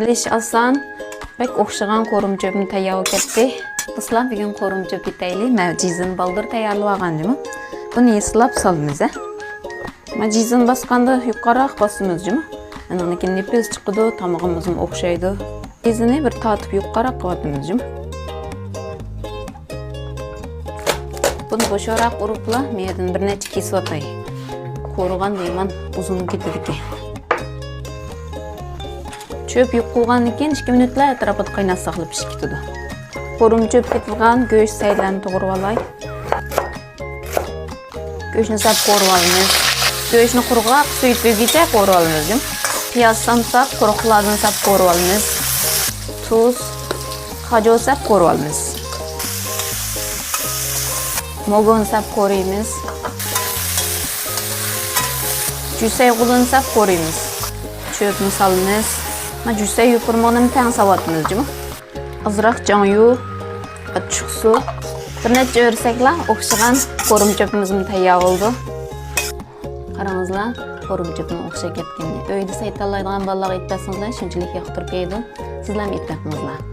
Bilish oson, bak o'xshagan qo'rimchobni tayyor ketdi. Sizlar bugun qo'rimchob bitayli, majizin baldır tayyorlab olganjimi? Buni eslab solamiz. Majizin bosganda yuqoriroq bosimiz-jimi? Ana keyin nefes chiqadi, tomog'imizga o'xshaydi. Majizini bir tortib yuqoriroq qilyapmiz-jimi? Buni bo'sharoq uribla, mendan bir necha kesib o'tay. Qo'rg'an deyman, uzun ketadiki. Çöp yuqulgandan keyin 2 minutlar atrofida qaynab saqlab pishib ketadi. Qo'rimchob ketilgan go'sht saylarni to'g'rab olay. Go'shtni sap qo'rib olamiz. Go'shtni qurg'oq suyitligicha qo'rib olamiz. Piyoz, samsak, quruqlarni sap qo'rib olamiz. Tuz, xajol sap qo'rib olamiz. Mogon sap qo'raymiz. Jusay qulun sap qo'raymiz. Çöpni solamiz. Majusay yupurmoqni tang savatmizmi? Azroq jon yuvib, ochiq suv, bir necha o'rsaklar o'xshagan qo'rimchobimiz tayyor bo'ldi. Qarangizlar, qo'rimchobni o'xshab ketgan. Uyda saytallaydigan bolalarga aytasizlar, shunchalik yoqtirib qo'ydi. Sizlar aytmoqsizlar.